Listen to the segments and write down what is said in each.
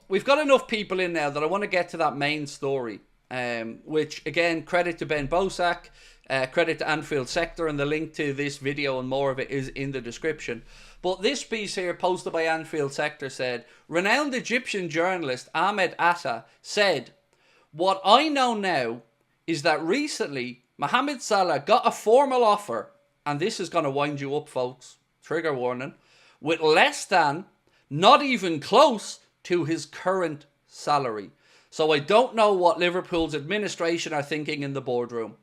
we've got enough people in now that I want to get to that main story, which, again, credit to Ben Bosak, credit to Anfield Sector, and the link to this video and more of it is in the description. But this piece here, posted by Anfield Sector, said, renowned Egyptian journalist Ahmed Atta said, what I know now is that recently Mohamed Salah got a formal offer, and this is going to wind you up, folks, trigger warning, with less than, not even close to his current salary. So I don't know what Liverpool's administration are thinking in the boardroom.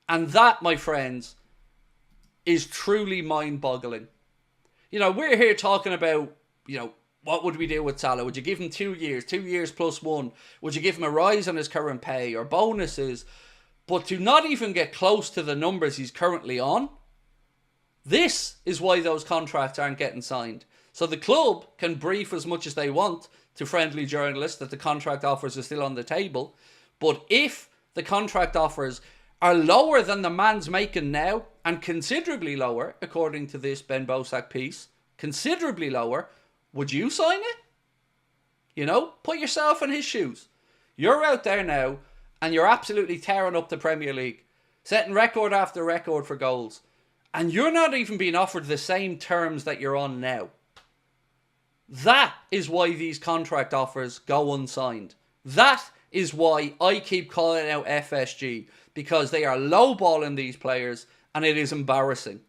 And that, my friends, is truly mind-boggling. You know, we're here talking about, you know, what would we do with Salah? Would you give him 2 years, 2 years plus one? Would you give him a rise on his current pay or bonuses? But to not even get close to the numbers he's currently on, this is why those contracts aren't getting signed. So the club can brief as much as they want to friendly journalists that the contract offers are still on the table. But if the contract offers are lower than the man's making now, and considerably lower, according to this Ben Bosak piece, considerably lower, would you sign it? You know, put yourself in his shoes. You're out there now, and you're absolutely tearing up the Premier League, setting record after record for goals, and you're not even being offered the same terms that you're on now. That is why these contract offers go unsigned. That is why I keep calling out FSG, because they are lowballing these players and it is embarrassing.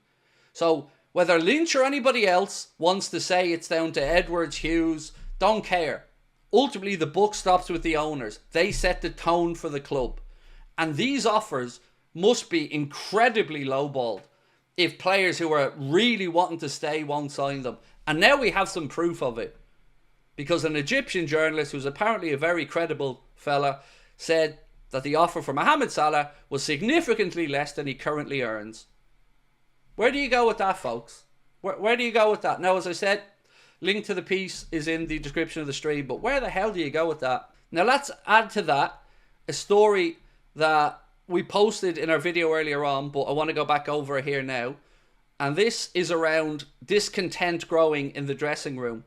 So whether Lynch or anybody else wants to say it's down to Edwards, Hughes, don't care. Ultimately, the buck stops with the owners. They set the tone for the club. And these offers must be incredibly lowballed if players who are really wanting to stay won't sign them. And now we have some proof of it. Because an Egyptian journalist, who's apparently a very credible fella, said that the offer for Mohamed Salah was significantly less than he currently earns. Where do you go with that, folks? Where do you go with that? Now, as I said, link to the piece is in the description of the stream, but where the hell do you go with that? Now, let's add to that a story that we posted in our video earlier on, but I want to go back over it here now. And this is around discontent growing in the dressing room.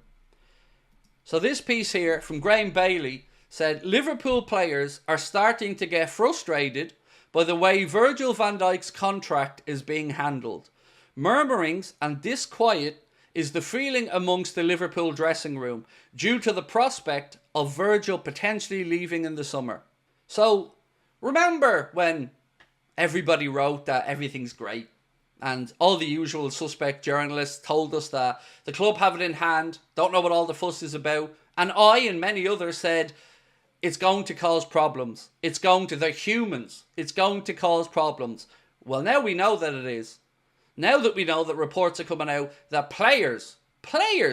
So this piece here from Graham Bailey said, Liverpool players are starting to get frustrated by the way Virgil van Dijk's contract is being handled. Murmurings and disquiet is the feeling amongst the Liverpool dressing room due to the prospect of Virgil potentially leaving in the summer. So, remember when everybody wrote that everything's great and all the usual suspect journalists told us that the club have it in hand, don't know what all the fuss is about, and I and many others said, it's going to cause problems. They're humans. It's going to cause problems. Well, now we know that it is. Now that we know that reports are coming out that players,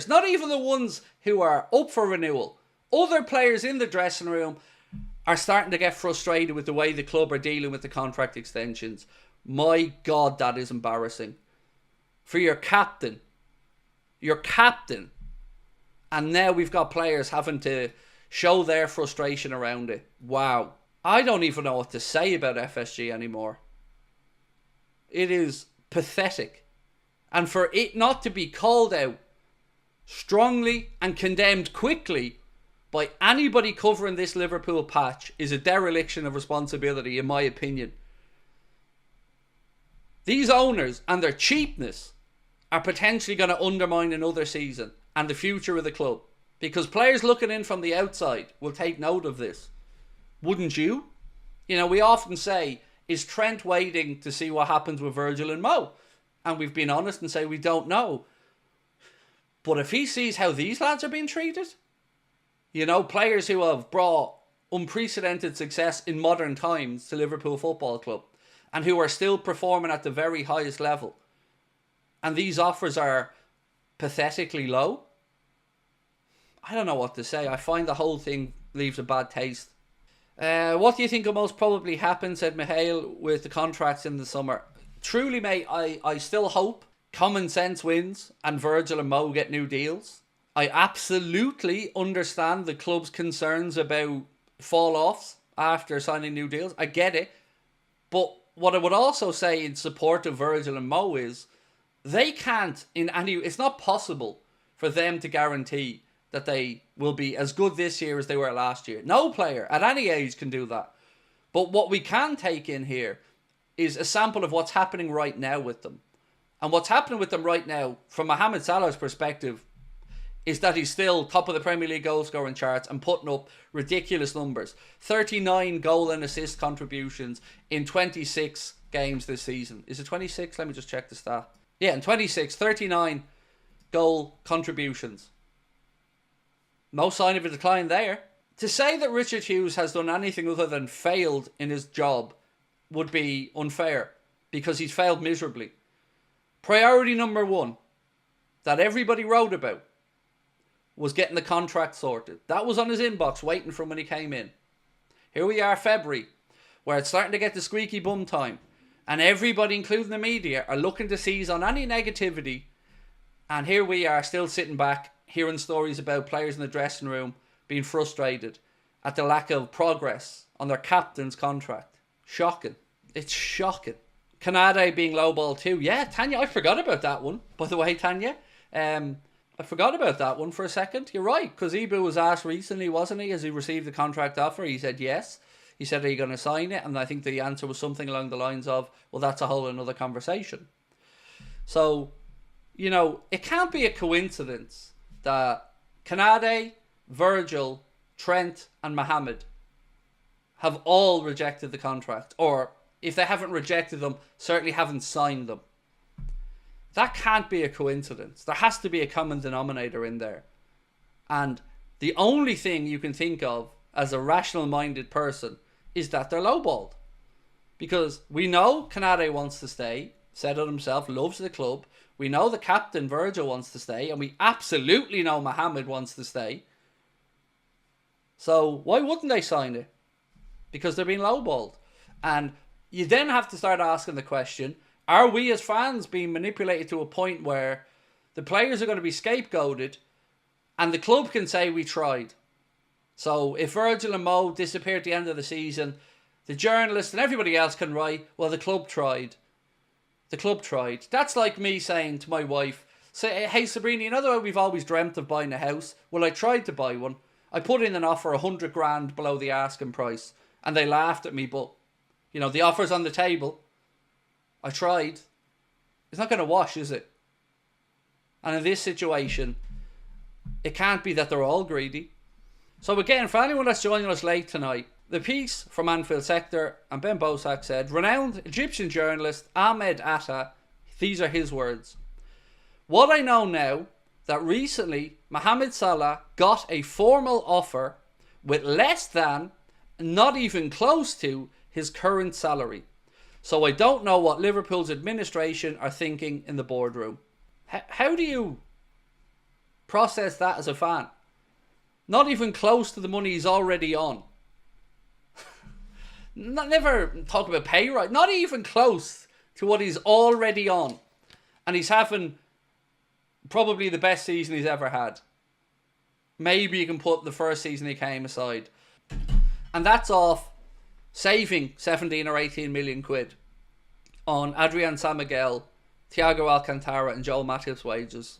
not even the ones who are up for renewal, other players in the dressing room are starting to get frustrated with the way the club are dealing with the contract extensions. My God, that is embarrassing. For your captain. And now we've got players having to show their frustration around it. Wow. I don't even know what to say about FSG anymore. It is pathetic. And for it not to be called out strongly and condemned quickly by anybody covering this Liverpool patch is a dereliction of responsibility, in my opinion. These owners and their cheapness are potentially going to undermine another season and the future of the club. Because players looking in from the outside will take note of this. Wouldn't you? You know, we often say, is Trent waiting to see what happens with Virgil and Mo? And we've been honest and say we don't know. But if he sees how these lads are being treated, you know, players who have brought unprecedented success in modern times to Liverpool Football Club and who are still performing at the very highest level, and these offers are pathetically low, I don't know what to say. I find the whole thing leaves a bad taste. What do you think will most probably happen, said Mihail, with the contracts in the summer? Truly, mate, I still hope common sense wins and Virgil and Mo get new deals. I absolutely understand the club's concerns about fall-offs after signing new deals. I get it. But what I would also say in support of Virgil and Mo is they can't, it's not possible for them to guarantee that they will be as good this year as they were last year. No player at any age can do that. But what we can take in here is a sample of what's happening right now with them. And what's happening with them right now, from Mohamed Salah's perspective, is that he's still top of the Premier League goal scoring charts and putting up ridiculous numbers. 39 goal and assist contributions in 26 games this season. Is it 26? Let me just check the stat. Yeah, in 26, 39 goal contributions. No sign of a decline there. To say that Richard Hughes has done anything other than failed in his job would be unfair, because he's failed miserably. Priority number one that everybody wrote about was getting the contract sorted. That was on his inbox waiting for him when he came in. Here we are, February, where it's starting to get the squeaky bum time, and everybody, including the media, are looking to seize on any negativity, and here we are still sitting back hearing stories about players in the dressing room being frustrated at the lack of progress on their captain's contract. Shocking. It's shocking. Canade being lowballed too. Yeah, Tanya, I forgot about that one. By the way, Tanya, I forgot about that one for a second. You're right, because Ibu was asked recently, wasn't he, as he received the contract offer? He said yes. He said, are you going to sign it? And I think the answer was something along the lines of, well, that's a whole another conversation. So, you know, it can't be a coincidence that Canade, Virgil, Trent and Mohamed have all rejected the contract. Or if they haven't rejected them, certainly haven't signed them. That can't be a coincidence. There has to be a common denominator in there. And the only thing you can think of as a rational-minded person is that they're lowballed. Because we know Canade wants to stay, said it himself, loves the club. We know the captain, Virgil, wants to stay. And we absolutely know Mohamed wants to stay. So why wouldn't they sign it? Because they're being lowballed. And you then have to start asking the question, are we as fans being manipulated to a point where the players are going to be scapegoated and the club can say we tried? So if Virgil and Mo disappear at the end of the season, the journalists and everybody else can write, well, the club tried. The club tried. That's like me saying to my wife, say, hey Sabrina, you know the way we've always dreamt of buying a house? Well, I tried to buy one. I put in an offer 100 grand below the asking price and they laughed at me, but you know, the offer's on the table. I tried. It's not going to wash, is it? And in this situation, it can't be that they're all greedy. So again, for anyone that's joining us late tonight, the piece from Anfield Sector and Ben Bosak said, renowned Egyptian journalist Ahmed Atta, these are his words. What I know now, that recently Mohamed Salah got a formal offer with less than, not even close to, his current salary. So I don't know what Liverpool's administration are thinking in the boardroom. How do you process that as a fan? Not even close to the money he's already on. Never talk about pay rise. Not even close to what he's already on. And he's having probably the best season he's ever had. Maybe you can put the first season he came aside. And that's off saving 17 or 18 million quid on Adrian San Miguel, Thiago Alcantara and Joel Matip's wages.